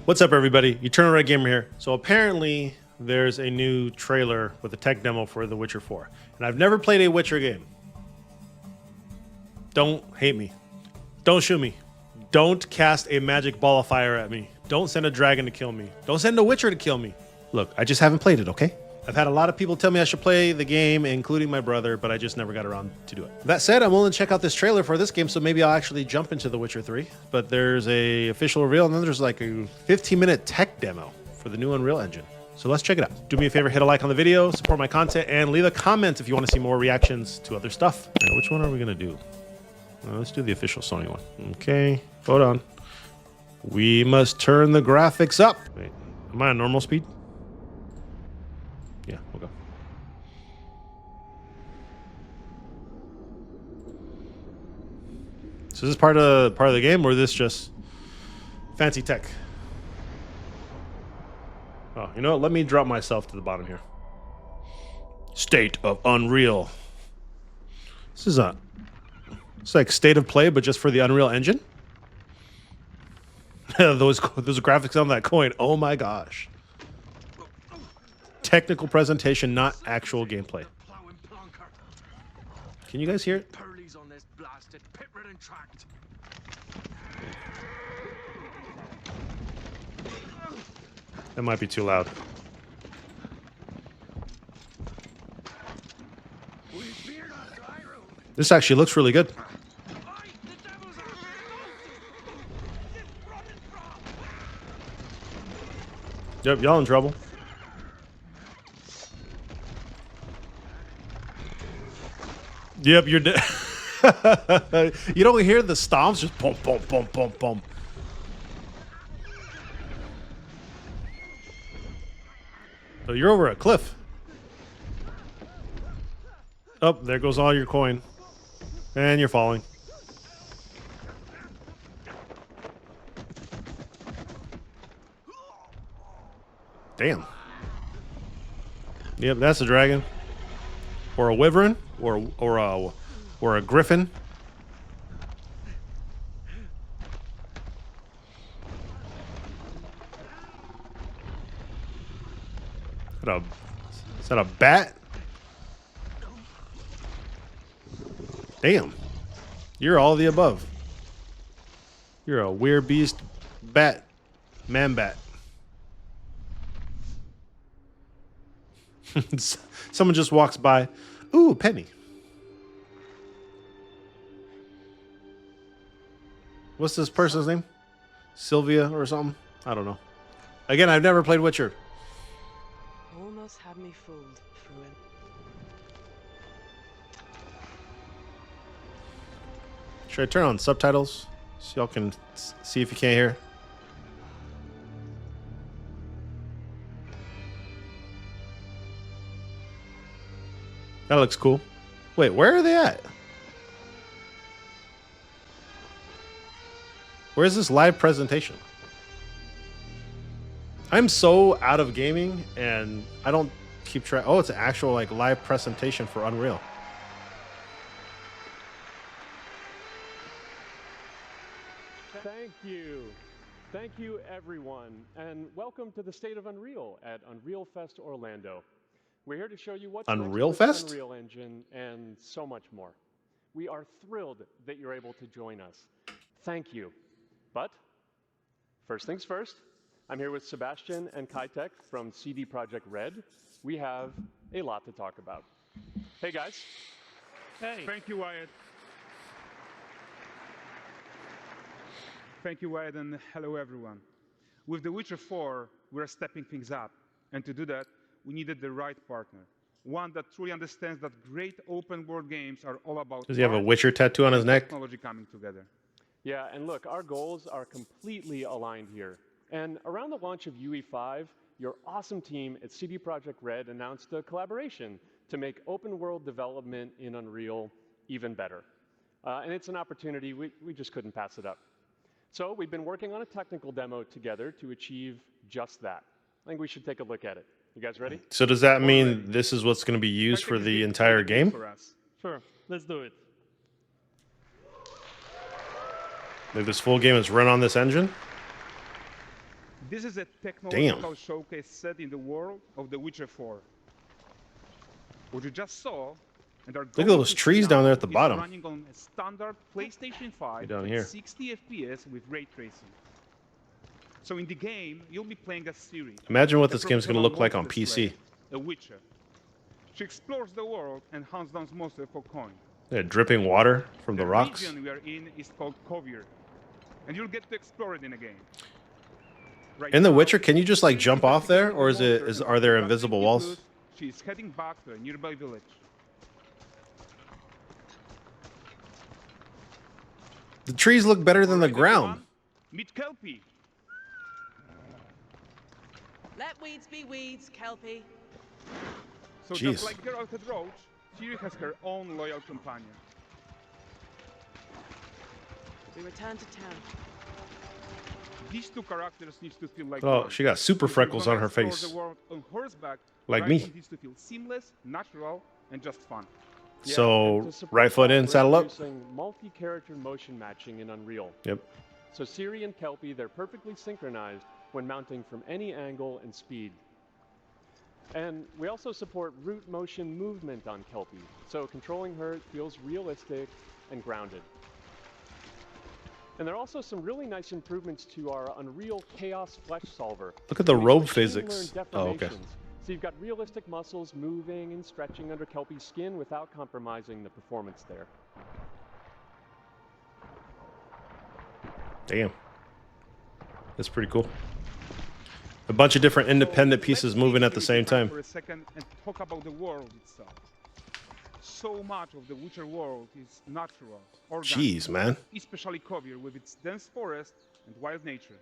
What's up, everybody? Eternal Red Gamer here. So apparently there's a new trailer with a tech demo for The Witcher 4. And I've never played a Witcher game. Don't hate me. Don't shoot me. Don't cast a magic ball of fire at me. Don't send a dragon to kill me. Don't send a Witcher to kill me. Look, I just haven't played it, okay? I've had a lot of people tell me I should play the game, including my brother, but I just never got around to do it. That said, I'm willing to check out this trailer for this game, so maybe I'll actually jump into The Witcher 3. But there's a official reveal, and then there's like a 15-minute tech demo for the new Unreal Engine. So let's check it out. Do me a favor, hit a like on the video, support my content, and leave a comment if you want to see more reactions to other stuff. All right, which one are we gonna do? Let's do the official Sony one. Okay, hold on. We must turn the graphics up. Wait, am I on normal speed? Yeah, we'll go. So is this part of the game, or is this just fancy tech? Oh, you know what? Let me drop myself to the bottom here. State of Unreal. This is it's like State of Play, but just for the Unreal Engine. those graphics on that coin. Oh my gosh. Technical presentation, not actual gameplay. Can you guys hear it? That might be too loud. This actually looks really good. Yep, y'all in trouble. Yep, you're dead. You don't hear the stomps, just boom, boom, boom, boom, boom. So you're over a cliff. Oh, there goes all your coin. And you're falling. Damn. Yep, that's a dragon. Or a wyvern. Or a griffin. Is that a bat? Damn. You're all the above. You're a weird beast bat. Man bat. Someone just walks by. Ooh, penny. What's this person's name? Sylvia or something? I don't know. Again, I've never played Witcher. Almost had me fooled through it. Should I turn on subtitles so y'all can see if you can't hear? That looks cool. Wait, where are they at? Where's this live presentation? I'm so out of gaming and I don't keep track. Oh, it's an actual like live presentation for Unreal. Thank you everyone, and welcome to the State of Unreal at Unreal Fest Orlando. We're here to show you what's Unreal next with Fest? Unreal Engine and so much more. We are thrilled that you're able to join us. Thank you. But first things first, I'm here with Sebastian and Kitek from CD Projekt Red. We have a lot to talk about. Hey guys. Hey. Thank you, Wyatt. Thank you, Wyatt, and hello, everyone. With The Witcher 4, we're stepping things up. And to do that, we needed the right partner. One that truly understands that great open-world games are all about... Does he have a Witcher tattoo on his neck? Technology coming together. Yeah, and look, our goals are completely aligned here. And around the launch of UE5, your awesome team at CD Projekt Red announced a collaboration to make open-world development in Unreal even better. And it's an opportunity, we just couldn't pass it up. So we've been working on a technical demo together to achieve just that. I think we should take a look at it. You guys ready? So does that mean this is what's going to be used for the entire game? Sure, let's do it. Like this full game is run on this engine? This is a technological showcase set in the world of The Witcher 4. What you just saw, and are Look at going those to see trees now, down there at the is bottom. running on a standard PlayStation 5 Down at here. 60 FPS with ray tracing. So in the game, you'll be playing as Ciri. Imagine what a this game's gonna professional look like on monster PC. slayer, a witcher. She explores the world and hunts down monsters for coin. Yeah, dripping water from the rocks. region we are in is called Kovir, and you'll get to explore it in a game. Right In The now, Witcher, can you just like Ciri jump off there, or is investigating it the are there monster and invisible after walls? loot, she's heading back to a nearby village. The trees look better than the Alright, ground. everyone, meet Kelpie. Let weeds be weeds, Kelpie. So Jeez. just like Geralt had Roach, Ciri has her own loyal companion. We return to town. These two characters need to feel like Oh, one. she got super If you're freckles gonna on her explore face. The world on horseback, Like riding me. needs to feel seamless, natural, and just fun. So, and to support right foot that, in, we're saddle up. introducing multi-character motion matching in Unreal. Yep. So Ciri and Kelpie, they're perfectly synchronized when mounting from any angle and speed. And we also support root motion movement on Kelpie, so controlling her feels realistic and grounded. And there are also some really nice improvements to our Unreal Chaos Flesh Solver. Look at the It makes robe machine-learned physics. Oh, okay. deformations. So you've got realistic muscles moving and stretching under Kelpie's skin without compromising the performance there. Damn. That's pretty cool. A bunch of different independent So pieces let's moving take at the Ciri same back time. For a second and talk about the world itself. So much of the Witcher world is natural, organic, Jeez, man. especially Kovir with its dense forest and wild nature.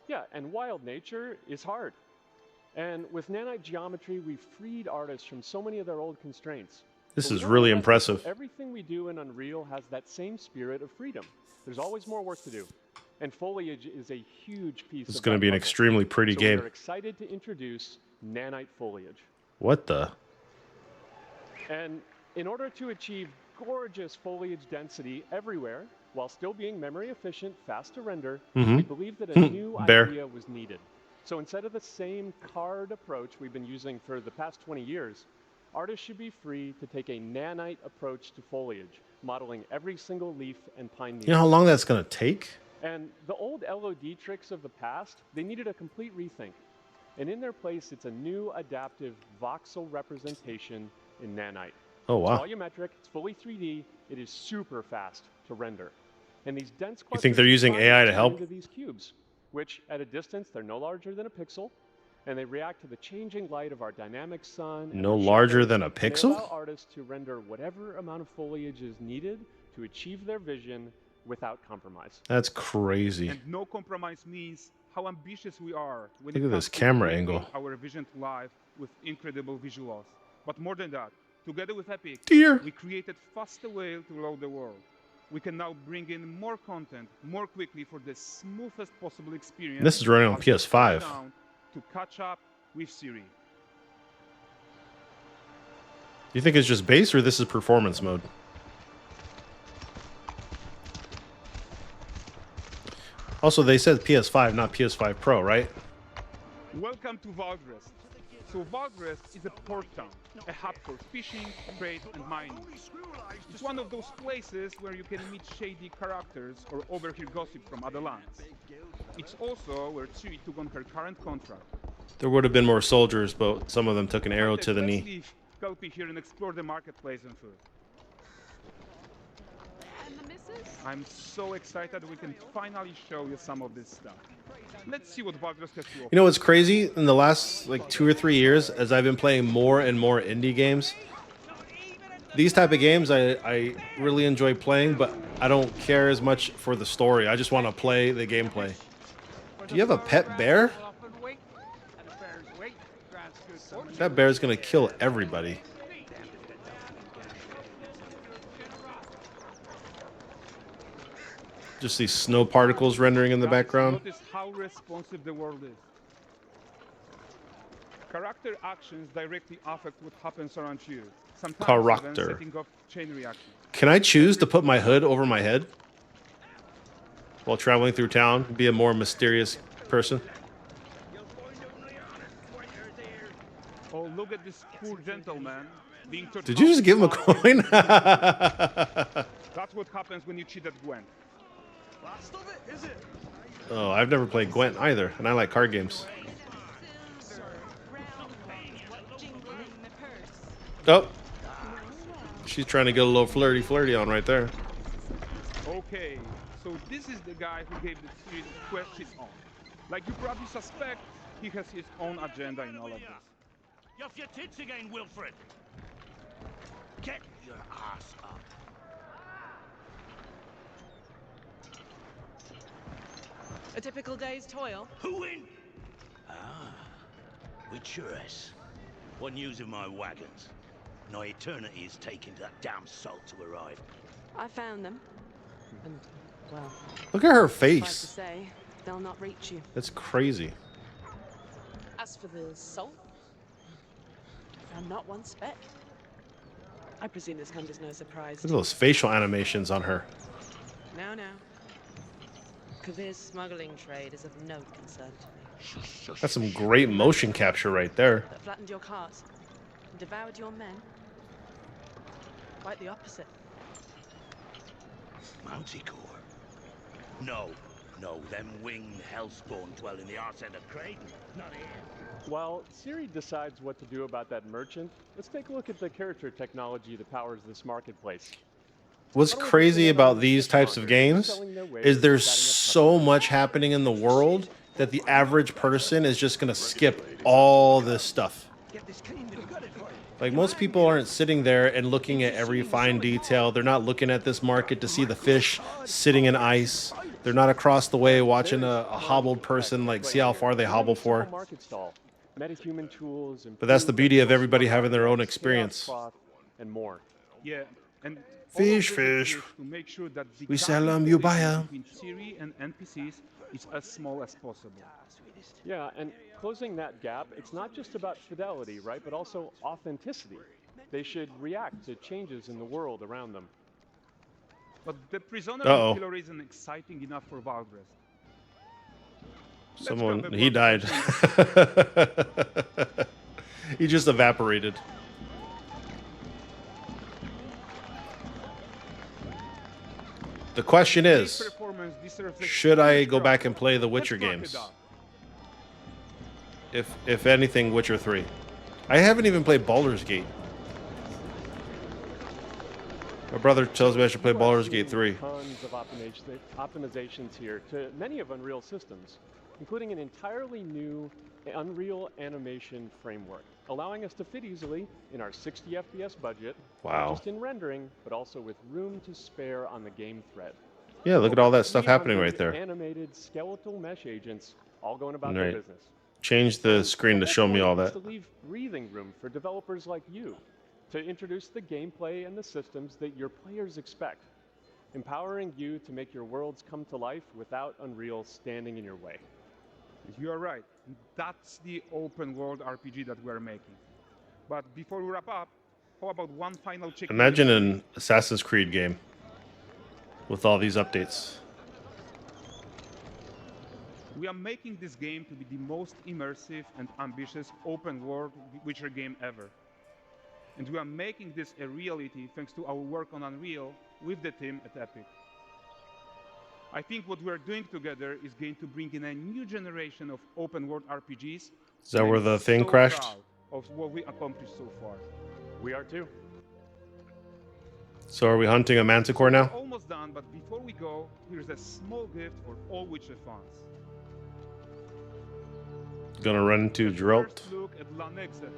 Yeah, and wild nature is hard. And with nanite geometry, we've freed artists from so many of their old constraints. This But we is don't really rest until impressive. Everything we do in Unreal has that same spirit of freedom. There's always more work to do. And foliage is a huge piece This is of going to that be an puzzle. extremely pretty So game. We're excited to introduce nanite foliage. What the? And in order to achieve gorgeous foliage density everywhere, while still being memory efficient, fast to render, we believe that a new Bear. idea was needed. So instead of the same card approach we've been using for the past 20 years, artists should be free to take a nanite approach to foliage, modeling every single leaf and pine needle. You know how long that's going to take? And the old LOD tricks of the past, they needed a complete rethink. And in their place, it's a new adaptive voxel representation in nanite. Oh, wow. It's volumetric, it's fully 3D, it is super fast to render. And these dense You think clusters they're of using stars AI to turn help? into these cubes, which at a distance, they're no larger than a pixel, and they react to the changing light of our dynamic sun. and No our larger shadows, than a and they pixel? allow artists to render whatever amount of foliage is needed to achieve their vision without compromise. That's crazy. And no compromise means how ambitious we are when Look it at comes this to camera bringing angle. our vision to life with incredible visuals. But more than that, together with Epic, Dear. we created faster way to load the world. We can now bring in more content more quickly for the smoothest possible experience. This is running on as we PS5. slow down to catch up with Ciri. You think it's just base or this is performance mode? Also, they said PS5, not PS5 Pro, right? Welcome to Valdres. So Valdres is a port town, a hub for fishing, trade, and mining. It's one of those places where you can meet shady characters or overhear gossip from other lands. It's also where Ciri took on her current contract. There would have been more soldiers, but some of them took an arrow to the Let's knee. leave Kelpie here and explore the marketplace and food. And the missus? I'm so excited we can finally show you some of this stuff. Let's see what Valdres has to offer. You know what's crazy? In the last like 2 or 3 years, as I've been playing more and more indie games, these type of games I really enjoy playing, but I don't care as much for the story. I just want to play the gameplay. Do you have a pet bear? That bear's gonna kill everybody. Just these snow particles rendering in the Guys, background. Notice how responsive the world is. Character actions directly affect what happens around you. Sometimes even Character. setting off chain reactions. Can I choose to put my hood over my head while traveling through town? Be a more mysterious person? look at this poor gentleman being turned. Did you just give him a coin? That's what happens when you cheat at Gwent. Oh, I've never played Gwent either, and I like card games. Oh, she's trying to get a little flirty on right there. Okay, so this is the guy who gave the series quest his own. Like you probably suspect, he has his own agenda in all of this. You're off your tits again, Wilfred. Get your ass up. A typical day's toil. Who in? Ah, Witcheress. What news of my wagons? No eternity is taking that damn salt to arrive. I found them. And, well, Look at her suffice to face. say, they'll not reach you. That's crazy. As for the salt, I found not one speck. I presume this comes as no surprise. Look at those facial animations on her. No. Kavir's smuggling trade is of no concern to me. That's some great motion capture right there. That flattened your cars and devoured your men. Quite the opposite. Manticore? No, them winged hellspawn dwell in the arse end of Creighton, not here. While Siri decides what to do about that merchant, let's take a look at the character technology that powers this marketplace. What's crazy about these types of games is there's so much happening in the world that the average person is just going to skip all this stuff. Like, most people aren't sitting there and looking at every fine detail. They're not looking at this market to see the fish sitting in ice. They're not across the way watching a hobbled person, like, see how far they hobble for. But that's the beauty of everybody having their own experience. And more. Yeah, and Fish. to make sure that the We sell 'em, you buy 'em. between Siri and NPCs is as small as possible. Yeah, and closing that gap, it's not just about fidelity, right? But also authenticity. They should react to changes in the world around them. But the prisoner Uh-oh. killer isn't exciting enough for Valdres. He died. He just evaporated. The question is, Performance deserves a should I huge go round. back and play the Let's Witcher knock it games? out. If anything, Witcher 3. I haven't even played Baldur's Gate. My brother tells me I should play Baldur's Gate 3. Tons of optimizations here to many of Unreal systems, including an entirely new Unreal animation framework, allowing us to fit easily in our 60 FPS budget, Wow. not just in rendering, but also with room to spare on the game thread. Yeah, look at all that stuff happening 300 right there. Animated skeletal mesh agents, all going about Right. their business. Change the screen to show me all It's that. to leave breathing room for developers like you to introduce the gameplay and the systems that your players expect, empowering you to make your worlds come to life without Unreal standing in your way. You are right. That's the open world RPG that we're making. But before we wrap up, how about one final check? Imagine an Assassin's Creed game with all these updates. We are making this game to be the most immersive and ambitious open world Witcher game ever. And we are making this a reality thanks to our work on Unreal with the team at Epic. I think what we're doing together is going to bring in a new generation of open world RPGs. Is that where the thing so crashed? proud of what we accomplished so far. We are too. So are we hunting a manticore now? Almost done, but before we go, here's a small gift for all Witcher fans. Gonna run into Geralt. First look at La Nexeta.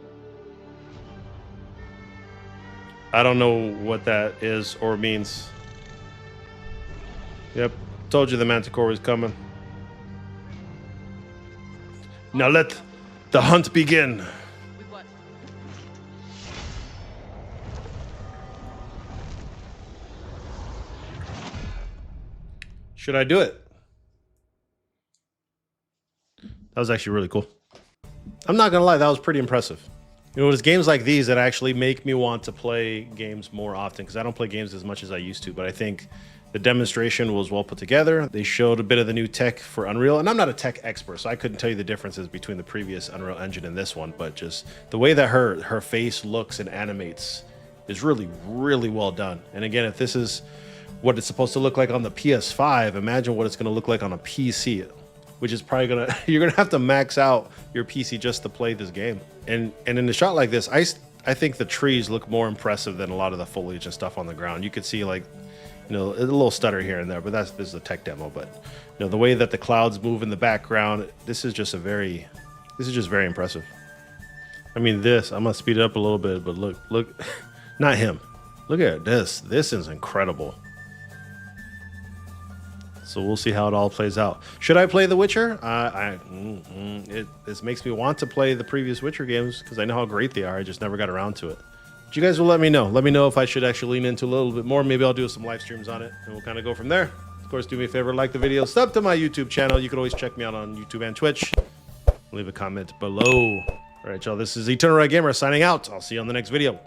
I don't know what that is or means. Yep, told you the manticore was coming. Now let the hunt begin. With what? Should I do it? That was actually really cool. I'm not gonna lie, that was pretty impressive. You know, it's games like these that actually make me want to play games more often, because I don't play games as much as I used to, but I think The demonstration was well put together. They showed a bit of the new tech for Unreal, and I'm not a tech expert, so I couldn't tell you the differences between the previous Unreal Engine and this one, but just the way that her face looks and animates is really, really well done. And again, if this is what it's supposed to look like on the PS5, imagine what it's gonna look like on a PC, which is probably gonna, you're gonna have to max out your PC just to play this game. And in a shot like this, I think the trees look more impressive than a lot of the foliage and stuff on the ground. You could see, like, you know, a little stutter here and there, but this is a tech demo. But you know, the way that the clouds move in the background, this is just very impressive. I mean, I'm gonna speed it up a little bit, but look, not him. Look at this. This is incredible. So we'll see how it all plays out. Should I play The Witcher? This makes me want to play the previous Witcher games because I know how great they are. I just never got around to it. But you guys will let me know. Let me know if I should actually lean into a little bit more. Maybe I'll do some live streams on it, and we'll kind of go from there. Of course, do me a favor, like the video, sub to my YouTube channel. You can always check me out on YouTube and Twitch. Leave a comment below. All right, y'all, this is Eternal Red Gamer signing out. I'll see you on the next video.